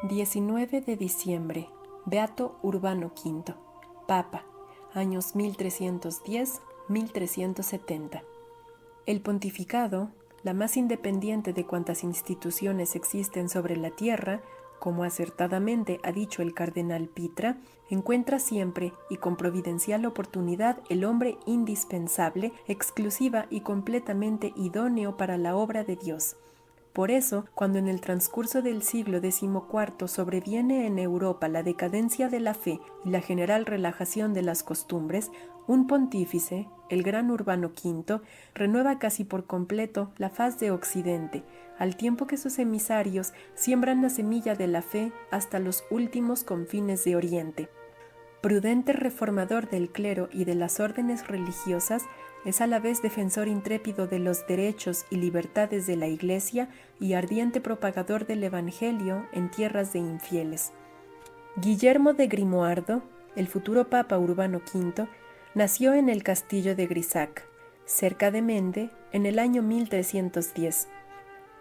19 de diciembre, Beato Urbano V, Papa, años 1310-1370. El pontificado, la más independiente de cuantas instituciones existen sobre la tierra, como acertadamente ha dicho el cardenal Pitra, encuentra siempre y con providencial oportunidad el hombre indispensable, exclusiva y completamente idóneo para la obra de Dios. Por eso, cuando en el transcurso del siglo XIV sobreviene en Europa la decadencia de la fe y la general relajación de las costumbres, un pontífice, el gran Urbano V, renueva casi por completo la faz de Occidente, al tiempo que sus emisarios siembran la semilla de la fe hasta los últimos confines de Oriente. Prudente reformador del clero y de las órdenes religiosas, es a la vez defensor intrépido de los derechos y libertades de la Iglesia y ardiente propagador del Evangelio en tierras de infieles. Guillermo de Grimoardo, el futuro Papa Urbano V, nació en el castillo de Grisac, cerca de Mende, en el año 1310.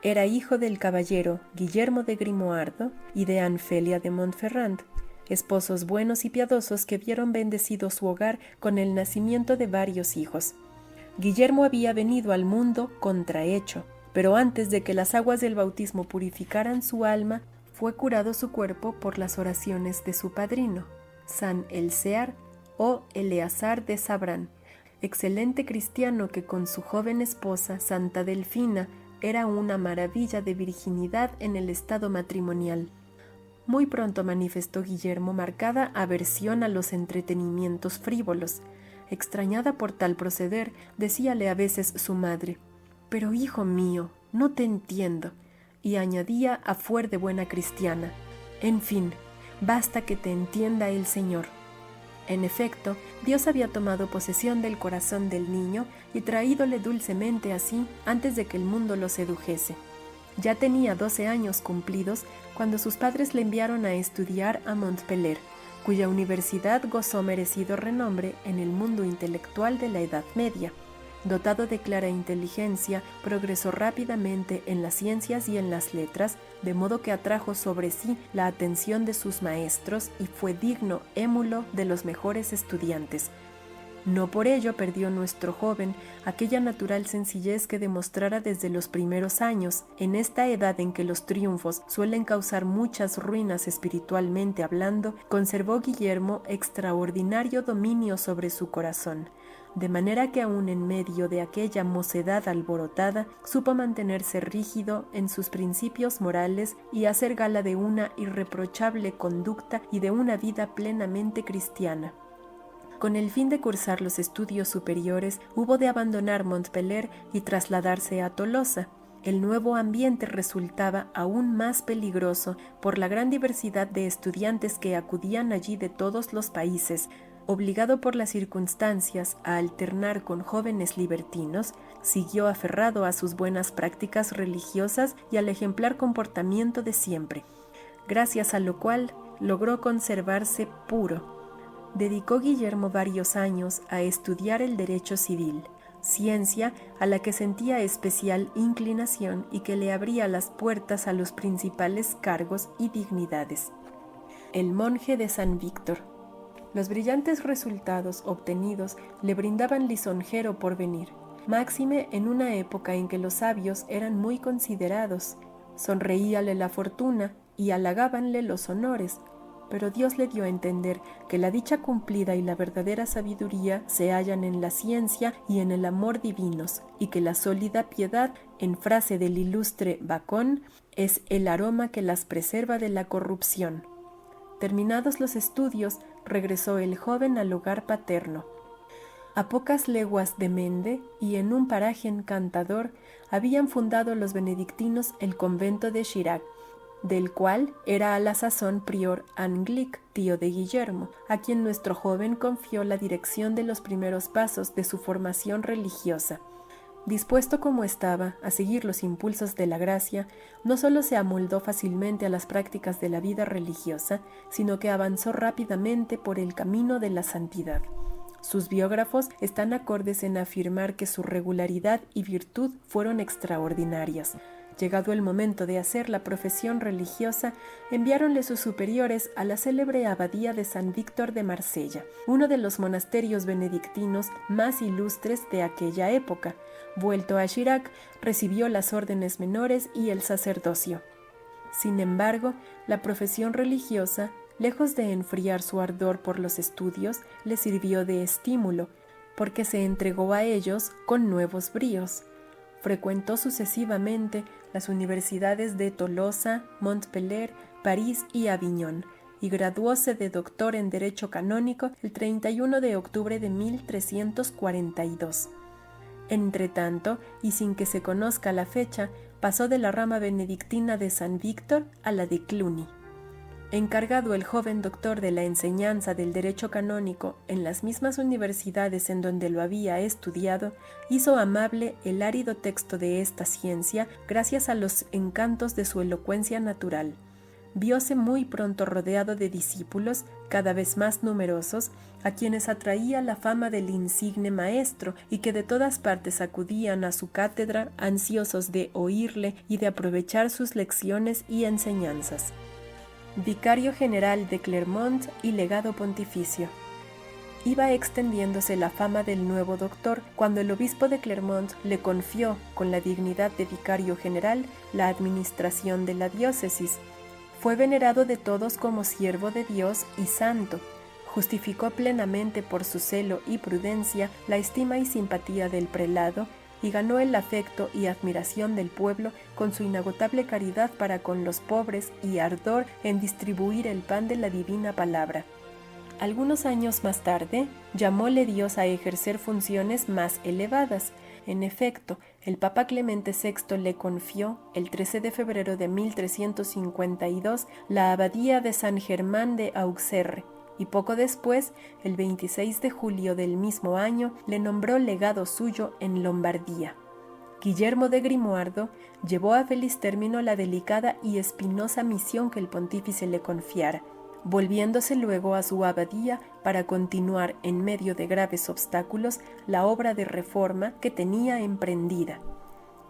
Era hijo del caballero Guillermo de Grimoardo y de Anfelia de Montferrand, esposos buenos y piadosos que vieron bendecido su hogar con el nacimiento de varios hijos. Guillermo había venido al mundo contrahecho, pero antes de que las aguas del bautismo purificaran su alma, fue curado su cuerpo por las oraciones de su padrino, San Elcear o Eleazar de Sabrán, excelente cristiano que con su joven esposa, Santa Delfina, era una maravilla de virginidad en el estado matrimonial. Muy pronto manifestó Guillermo marcada aversión a los entretenimientos frívolos. Extrañada por tal proceder, decíale a veces su madre: «Pero, hijo mío, no te entiendo», y añadía a fuer de buena cristiana: «En fin, basta que te entienda el Señor». En efecto, Dios había tomado posesión del corazón del niño y traídole dulcemente así antes de que el mundo lo sedujese. Ya tenía 12 años cumplidos cuando sus padres le enviaron a estudiar a Montpellier, cuya universidad gozó merecido renombre en el mundo intelectual de la Edad Media. Dotado de clara inteligencia, progresó rápidamente en las ciencias y en las letras, de modo que atrajo sobre sí la atención de sus maestros y fue digno émulo de los mejores estudiantes. No por ello perdió nuestro joven aquella natural sencillez que demostrara desde los primeros años, en esta edad en que los triunfos suelen causar muchas ruinas espiritualmente hablando. Conservó Guillermo extraordinario dominio sobre su corazón, de manera que aún en medio de aquella mocedad alborotada, supo mantenerse rígido en sus principios morales y hacer gala de una irreprochable conducta y de una vida plenamente cristiana. Con el fin de cursar los estudios superiores, hubo de abandonar Montpellier y trasladarse a Tolosa. El nuevo ambiente resultaba aún más peligroso por la gran diversidad de estudiantes que acudían allí de todos los países. Obligado por las circunstancias a alternar con jóvenes libertinos, siguió aferrado a sus buenas prácticas religiosas y al ejemplar comportamiento de siempre, gracias a lo cual logró conservarse puro. Dedicó Guillermo varios años a estudiar el derecho civil, ciencia a la que sentía especial inclinación y que le abría las puertas a los principales cargos y dignidades. El monje de San Víctor. Los brillantes resultados obtenidos le brindaban lisonjero porvenir, máxime en una época en que los sabios eran muy considerados. Sonreíale la fortuna y halagábanle los honores, pero Dios le dio a entender que la dicha cumplida y la verdadera sabiduría se hallan en la ciencia y en el amor divinos, y que la sólida piedad, en frase del ilustre Bacon, es el aroma que las preserva de la corrupción. Terminados los estudios, regresó el joven al hogar paterno. A pocas leguas de Mende y en un paraje encantador habían fundado los benedictinos el convento de Chirac, del cual era a la sazón prior Anglic, tío de Guillermo, a quien nuestro joven confió la dirección de los primeros pasos de su formación religiosa. Dispuesto como estaba a seguir los impulsos de la gracia, no solo se amoldó fácilmente a las prácticas de la vida religiosa, sino que avanzó rápidamente por el camino de la santidad. Sus biógrafos están acordes en afirmar que su regularidad y virtud fueron extraordinarias. Llegado el momento de hacer la profesión religiosa, enviáronle sus superiores a la célebre abadía de San Víctor de Marsella, uno de los monasterios benedictinos más ilustres de aquella época. Vuelto a Chirac, recibió las órdenes menores y el sacerdocio. Sin embargo, la profesión religiosa, lejos de enfriar su ardor por los estudios, le sirvió de estímulo, porque se entregó a ellos con nuevos bríos. Frecuentó sucesivamente las universidades de Tolosa, Montpellier, París y Aviñón, y graduóse de doctor en Derecho Canónico el 31 de octubre de 1342. Entretanto, y sin que se conozca la fecha, pasó de la rama benedictina de San Víctor a la de Cluny. Encargado el joven doctor de la enseñanza del derecho canónico en las mismas universidades en donde lo había estudiado, hizo amable el árido texto de esta ciencia gracias a los encantos de su elocuencia natural. Vióse muy pronto rodeado de discípulos, cada vez más numerosos, a quienes atraía la fama del insigne maestro y que de todas partes acudían a su cátedra ansiosos de oírle y de aprovechar sus lecciones y enseñanzas. Vicario general de Clermont y legado pontificio. Iba extendiéndose la fama del nuevo doctor cuando el obispo de Clermont le confió, con la dignidad de vicario general, la administración de la diócesis. Fue venerado de todos como siervo de Dios y santo. Justificó plenamente por su celo y prudencia la estima y simpatía del prelado, y ganó el afecto y admiración del pueblo con su inagotable caridad para con los pobres y ardor en distribuir el pan de la divina palabra. Algunos años más tarde, llamóle Dios a ejercer funciones más elevadas. En efecto, el Papa Clemente VI le confió, el 13 de febrero de 1352, la abadía de San Germán de Auxerre, y poco después, el 26 de julio del mismo año, le nombró legado suyo en Lombardía. Guillermo de Grimoardo llevó a feliz término la delicada y espinosa misión que el pontífice le confiara, volviéndose luego a su abadía para continuar en medio de graves obstáculos la obra de reforma que tenía emprendida.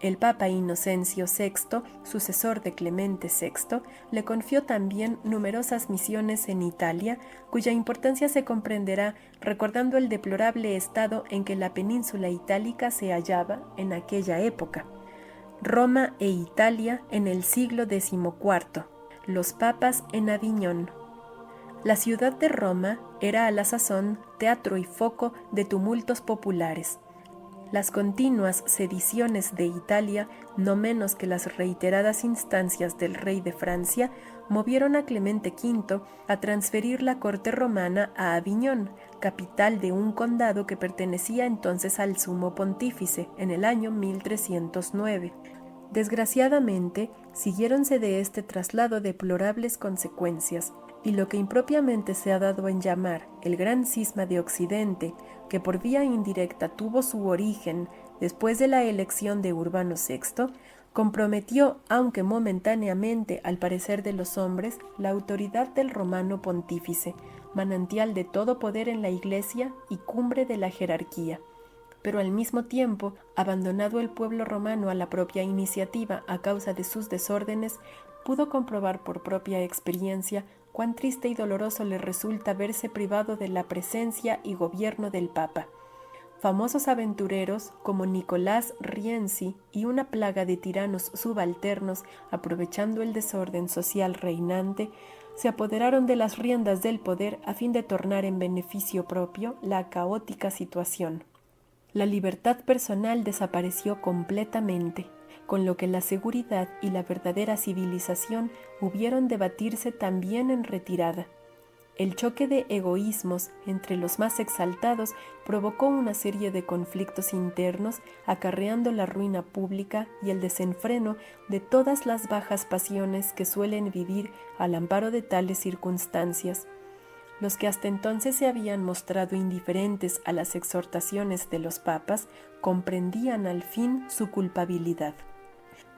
El Papa Inocencio VI, sucesor de Clemente VI, le confió también numerosas misiones en Italia, cuya importancia se comprenderá recordando el deplorable estado en que la península itálica se hallaba en aquella época. Roma e Italia en el siglo XIV, los papas en Aviñón. La ciudad de Roma era a la sazón teatro y foco de tumultos populares. Las continuas sediciones de Italia, no menos que las reiteradas instancias del rey de Francia, movieron a Clemente V a transferir la corte romana a Aviñón, capital de un condado que pertenecía entonces al sumo pontífice, en el año 1309. Desgraciadamente, siguiéronse de este traslado deplorables consecuencias, y lo que impropiamente se ha dado en llamar el gran cisma de Occidente, que por vía indirecta tuvo su origen después de la elección de Urbano VI, comprometió, aunque momentáneamente al parecer de los hombres, la autoridad del romano pontífice, manantial de todo poder en la Iglesia y cumbre de la jerarquía. Pero al mismo tiempo, abandonado el pueblo romano a la propia iniciativa a causa de sus desórdenes, pudo comprobar por propia experiencia cuán triste y doloroso le resulta verse privado de la presencia y gobierno del Papa. Famosos aventureros como Nicolás Rienzi y una plaga de tiranos subalternos, aprovechando el desorden social reinante, se apoderaron de las riendas del poder a fin de tornar en beneficio propio la caótica situación. La libertad personal desapareció completamente, con lo que la seguridad y la verdadera civilización hubieron de batirse también en retirada. El choque de egoísmos entre los más exaltados provocó una serie de conflictos internos, acarreando la ruina pública y el desenfreno de todas las bajas pasiones que suelen vivir al amparo de tales circunstancias. Los que hasta entonces se habían mostrado indiferentes a las exhortaciones de los papas comprendían al fin su culpabilidad.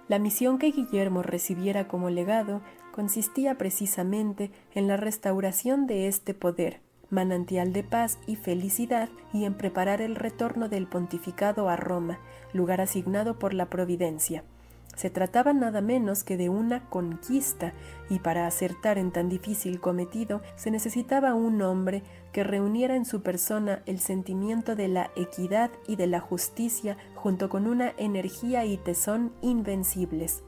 La misión que Guillermo recibiera como legado consistía precisamente en la restauración de este poder, manantial de paz y felicidad, y en preparar el retorno del pontificado a Roma, lugar asignado por la providencia. Se trataba nada menos que de una conquista, y para acertar en tan difícil cometido se necesitaba un hombre que reuniera en su persona el sentimiento de la equidad y de la justicia junto con una energía y tesón invencibles.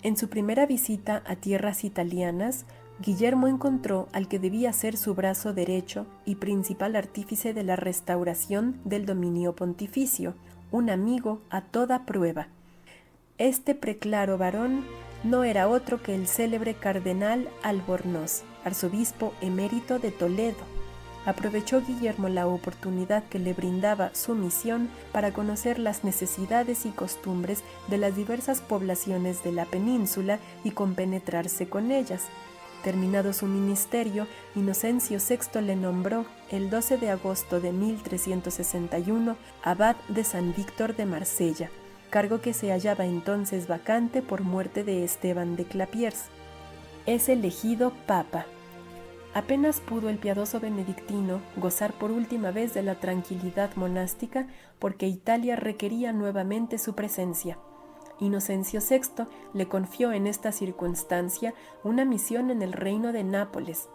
En su primera visita a tierras italianas, Guillermo encontró al que debía ser su brazo derecho y principal artífice de la restauración del dominio pontificio, un amigo a toda prueba. Este preclaro varón no era otro que el célebre cardenal Albornoz, arzobispo emérito de Toledo. Aprovechó Guillermo la oportunidad que le brindaba su misión para conocer las necesidades y costumbres de las diversas poblaciones de la península y compenetrarse con ellas. Terminado su ministerio, Inocencio VI le nombró el 12 de agosto de 1361 abad de San Víctor de Marsella, cargo que se hallaba entonces vacante por muerte de Esteban de Clapiers. Es elegido papa. Apenas pudo el piadoso benedictino gozar por última vez de la tranquilidad monástica porque Italia requería nuevamente su presencia. Inocencio VI le confió en esta circunstancia una misión en el reino de Nápoles.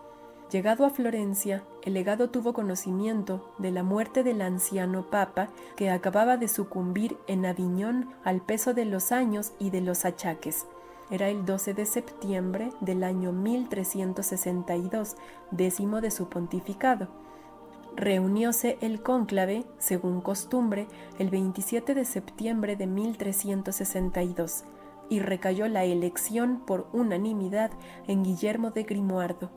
Llegado a Florencia, el legado tuvo conocimiento de la muerte del anciano papa que acababa de sucumbir en Aviñón al peso de los años y de los achaques. Era el 12 de septiembre del año 1362, décimo de su pontificado. Reunióse el cónclave, según costumbre, el 27 de septiembre de 1362 y recayó la elección por unanimidad en Guillermo de Grimoardo.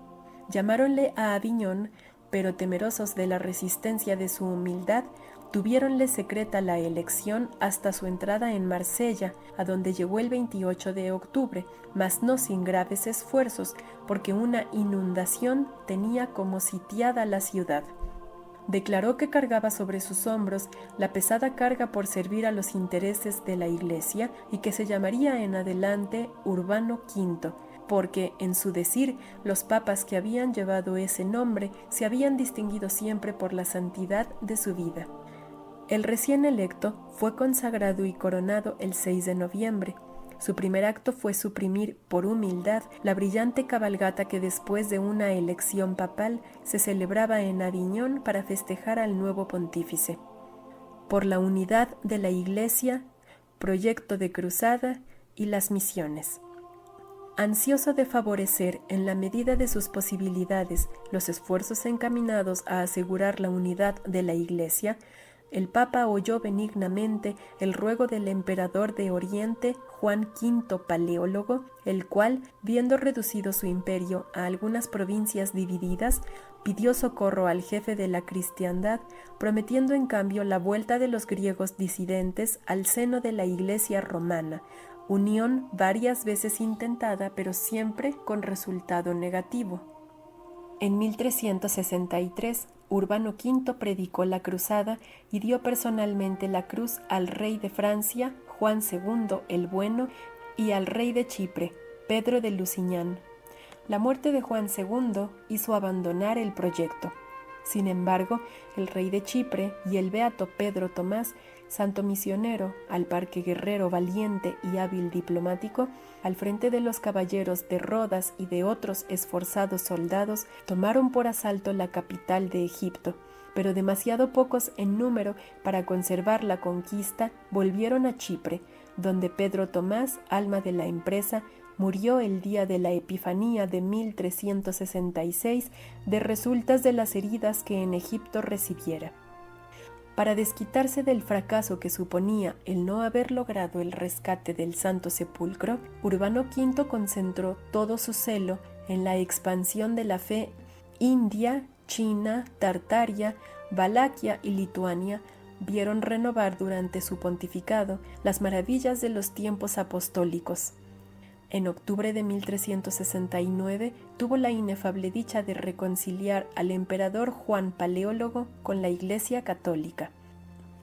Llamáronle a Aviñón, pero temerosos de la resistencia de su humildad, tuviéronle secreta la elección hasta su entrada en Marsella, a donde llegó el 28 de octubre, mas no sin graves esfuerzos, porque una inundación tenía como sitiada la ciudad. Declaró que cargaba sobre sus hombros la pesada carga por servir a los intereses de la Iglesia y que se llamaría en adelante Urbano V, porque, en su decir, los papas que habían llevado ese nombre se habían distinguido siempre por la santidad de su vida. El recién electo fue consagrado y coronado el 6 de noviembre. Su primer acto fue suprimir, por humildad, la brillante cabalgata que después de una elección papal se celebraba en Aviñón para festejar al nuevo pontífice. Por la unidad de la Iglesia, proyecto de cruzada y las misiones. Ansioso de favorecer, en la medida de sus posibilidades, los esfuerzos encaminados a asegurar la unidad de la Iglesia, el Papa oyó benignamente el ruego del emperador de Oriente, Juan V Paleólogo, el cual, viendo reducido su imperio a algunas provincias divididas, pidió socorro al jefe de la cristiandad, prometiendo en cambio la vuelta de los griegos disidentes al seno de la Iglesia romana, unión varias veces intentada pero siempre con resultado negativo. En 1363, Urbano V predicó la cruzada y dio personalmente la cruz al rey de Francia, Juan II el Bueno, y al rey de Chipre, Pedro de Lusignan. La muerte de Juan II hizo abandonar el proyecto. Sin embargo, el rey de Chipre y el beato Pedro Tomás, santo misionero, al par que guerrero valiente y hábil diplomático, al frente de los caballeros de Rodas y de otros esforzados soldados, tomaron por asalto la capital de Egipto, pero demasiado pocos en número para conservar la conquista, volvieron a Chipre, donde Pedro Tomás, alma de la empresa, murió el día de la Epifanía de 1366 de resultas de las heridas que en Egipto recibiera. Para desquitarse del fracaso que suponía el no haber logrado el rescate del Santo Sepulcro, Urbano V concentró todo su celo en la expansión de la fe. India, China, Tartaria, Valaquia y Lituania vieron renovar durante su pontificado las maravillas de los tiempos apostólicos. En octubre de 1369 tuvo la inefable dicha de reconciliar al emperador Juan Paleólogo con la Iglesia católica.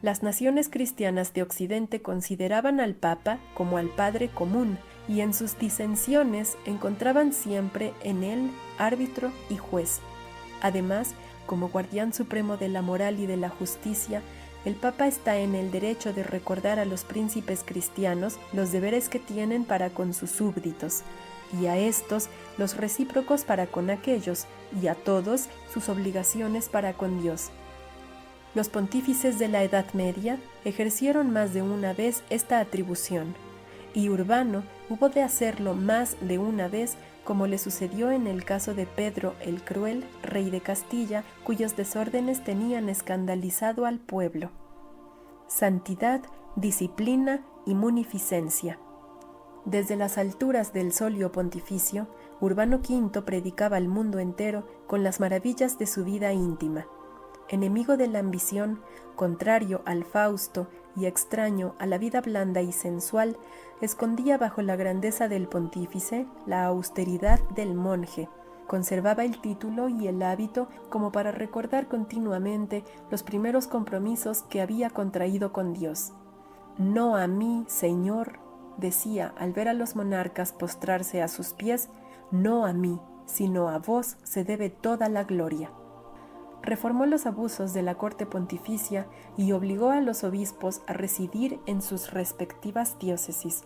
Las naciones cristianas de Occidente consideraban al Papa como al Padre común y en sus disensiones encontraban siempre en él árbitro y juez. Además, como guardián supremo de la moral y de la justicia, el Papa está en el derecho de recordar a los príncipes cristianos los deberes que tienen para con sus súbditos, y a estos los recíprocos para con aquellos, y a todos sus obligaciones para con Dios. Los pontífices de la Edad Media ejercieron más de una vez esta atribución, y Urbano hubo de hacerlo más de una vez, como le sucedió en el caso de Pedro el Cruel, rey de Castilla, cuyos desórdenes tenían escandalizado al pueblo. Santidad, disciplina y munificencia. Desde las alturas del solio pontificio, Urbano V predicaba al mundo entero con las maravillas de su vida íntima. Enemigo de la ambición, contrario al Fausto y extraño a la vida blanda y sensual, escondía bajo la grandeza del pontífice la austeridad del monje. Conservaba el título y el hábito como para recordar continuamente los primeros compromisos que había contraído con Dios. «No a mí, Señor», decía al ver a los monarcas postrarse a sus pies, «no a mí, sino a vos se debe toda la gloria». Reformó los abusos de la corte pontificia y obligó a los obispos a residir en sus respectivas diócesis.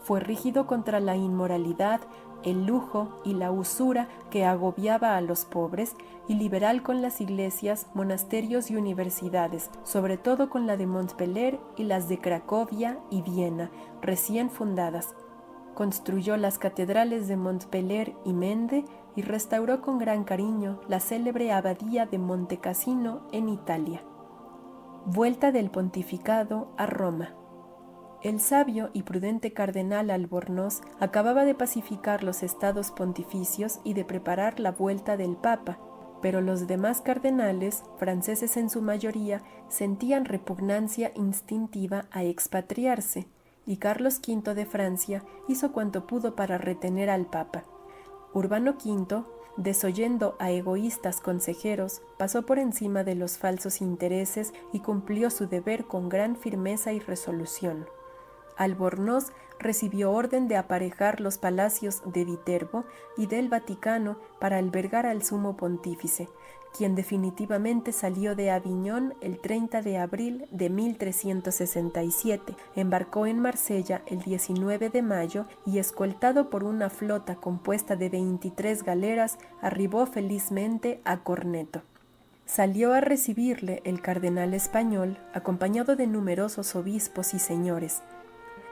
Fue rígido contra la inmoralidad, el lujo y la usura que agobiaba a los pobres y liberal con las iglesias, monasterios y universidades, sobre todo con la de Montpellier y las de Cracovia y Viena, recién fundadas. Construyó las catedrales de Montpellier y Mende y restauró con gran cariño la célebre abadía de Monte Cassino en Italia. Vuelta del pontificado a Roma. El sabio y prudente cardenal Albornoz acababa de pacificar los estados pontificios y de preparar la vuelta del Papa, pero los demás cardenales, franceses en su mayoría, sentían repugnancia instintiva a expatriarse, y Carlos V de Francia hizo cuanto pudo para retener al Papa. Urbano V, desoyendo a egoístas consejeros, pasó por encima de los falsos intereses y cumplió su deber con gran firmeza y resolución. Albornoz recibió orden de aparejar los palacios de Viterbo y del Vaticano para albergar al sumo pontífice, quien definitivamente salió de Aviñón el 30 de abril de 1367, embarcó en Marsella el 19 de mayo y, escoltado por una flota compuesta de 23 galeras, arribó felizmente a Corneto. Salió a recibirle el cardenal español, acompañado de numerosos obispos y señores.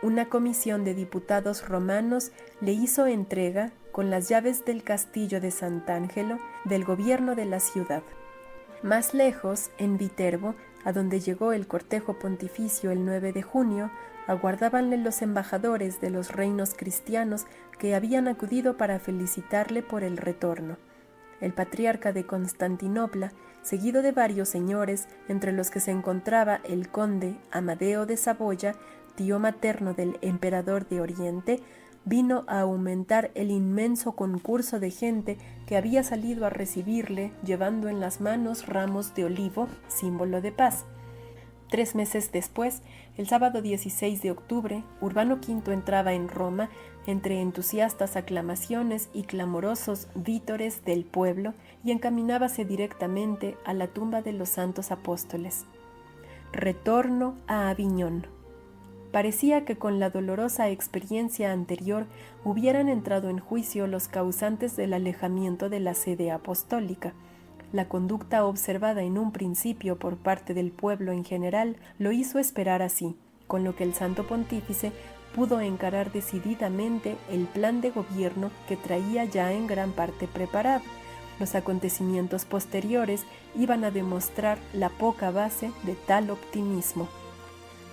Una comisión de diputados romanos le hizo entrega, con las llaves del castillo de Sant'Angelo, del gobierno de la ciudad. Más lejos, en Viterbo, a donde llegó el cortejo pontificio el 9 de junio, aguardábanle los embajadores de los reinos cristianos que habían acudido para felicitarle por el retorno. El patriarca de Constantinopla, seguido de varios señores, entre los que se encontraba el conde Amadeo de Saboya, tío materno del emperador de Oriente, vino a aumentar el inmenso concurso de gente que había salido a recibirle, llevando en las manos ramos de olivo, símbolo de paz. 3 meses después, el sábado 16 de octubre, Urbano V entraba en Roma entre entusiastas aclamaciones y clamorosos vítores del pueblo y encaminábase directamente a la tumba de los santos apóstoles. Retorno a Aviñón. Parecía que con la dolorosa experiencia anterior hubieran entrado en juicio los causantes del alejamiento de la sede apostólica. La conducta observada en un principio por parte del pueblo en general lo hizo esperar así, con lo que el Santo Pontífice pudo encarar decididamente el plan de gobierno que traía ya en gran parte preparado. Los acontecimientos posteriores iban a demostrar la poca base de tal optimismo.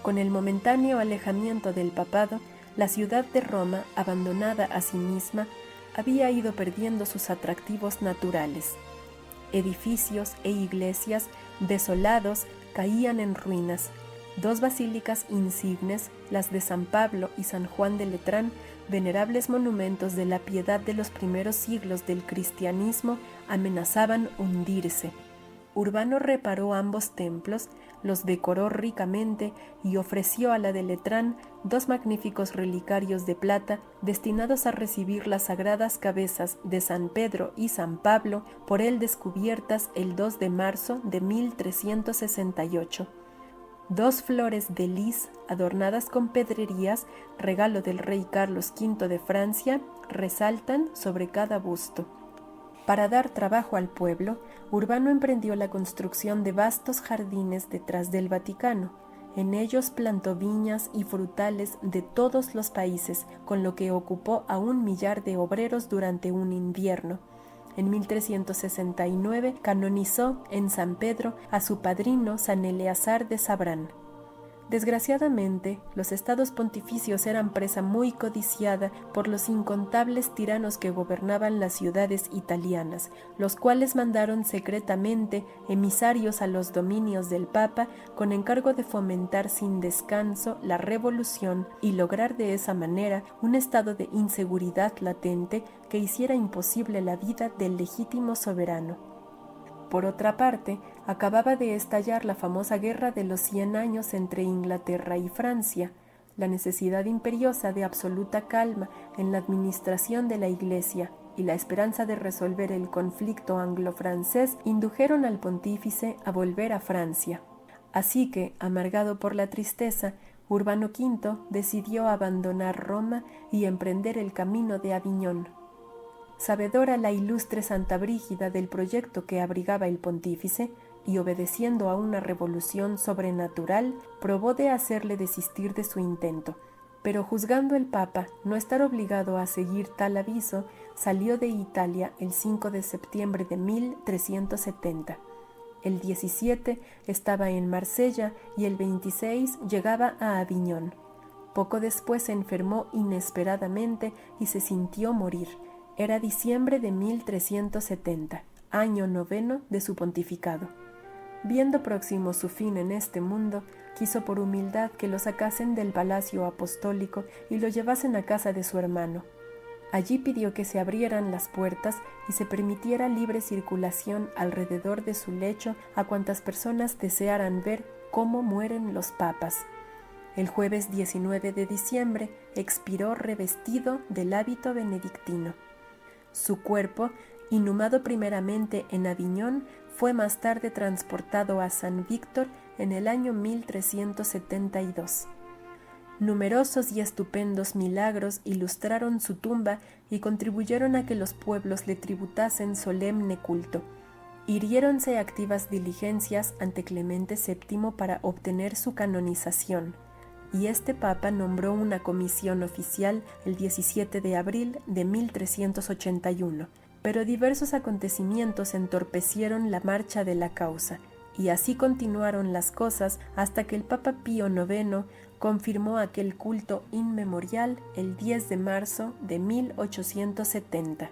Con el momentáneo alejamiento del papado, la ciudad de Roma, abandonada a sí misma, había ido perdiendo sus atractivos naturales. Edificios e iglesias desolados caían en ruinas. 2 basílicas insignes, las de San Pablo y San Juan de Letrán, venerables monumentos de la piedad de los primeros siglos del cristianismo, amenazaban hundirse. Urbano reparó ambos templos, los decoró ricamente y ofreció a la de Letrán 2 magníficos relicarios de plata destinados a recibir las sagradas cabezas de San Pedro y San Pablo, por él descubiertas el 2 de marzo de 1368. 2 flores de lis adornadas con pedrerías, regalo del rey Carlos V de Francia, resaltan sobre cada busto. Para dar trabajo al pueblo, Urbano emprendió la construcción de vastos jardines detrás del Vaticano. En ellos plantó viñas y frutales de todos los países, con lo que ocupó a 1 millar de obreros durante un invierno. En 1369 canonizó en San Pedro a su padrino San Eleazar de Sabrán. Desgraciadamente, los estados pontificios eran presa muy codiciada por los incontables tiranos que gobernaban las ciudades italianas, los cuales mandaron secretamente emisarios a los dominios del Papa con encargo de fomentar sin descanso la revolución y lograr de esa manera un estado de inseguridad latente que hiciera imposible la vida del legítimo soberano. Por otra parte, acababa de estallar la famosa guerra de los 100 años entre Inglaterra y Francia. La necesidad imperiosa de absoluta calma en la administración de la Iglesia y la esperanza de resolver el conflicto anglo-francés indujeron al pontífice a volver a Francia. Así que, amargado por la tristeza, Urbano V decidió abandonar Roma y emprender el camino de Aviñón. Sabedora la ilustre Santa Brígida del proyecto que abrigaba el pontífice, y obedeciendo a una revolución sobrenatural, probó de hacerle desistir de su intento, pero juzgando el Papa no estar obligado a seguir tal aviso, salió de Italia el 5 de septiembre de 1370. El 17 estaba en Marsella y el 26 llegaba a Aviñón. Poco después se enfermó inesperadamente y se sintió morir. Era diciembre de 1370, año 9 de su pontificado. Viendo próximo su fin en este mundo, quiso por humildad que lo sacasen del palacio apostólico y lo llevasen a casa de su hermano. Allí pidió que se abrieran las puertas y se permitiera libre circulación alrededor de su lecho a cuantas personas desearan ver cómo mueren los papas. El jueves 19 de diciembre expiró revestido del hábito benedictino. Su cuerpo, inhumado primeramente en Aviñón, fue más tarde transportado a San Víctor en el año 1372. Numerosos y estupendos milagros ilustraron su tumba y contribuyeron a que los pueblos le tributasen solemne culto. Hiriéronse activas diligencias ante Clemente VII para obtener su canonización, y este papa nombró una comisión oficial el 17 de abril de 1381, pero diversos acontecimientos entorpecieron la marcha de la causa, y así continuaron las cosas hasta que el Papa Pío IX confirmó aquel culto inmemorial el 10 de marzo de 1870.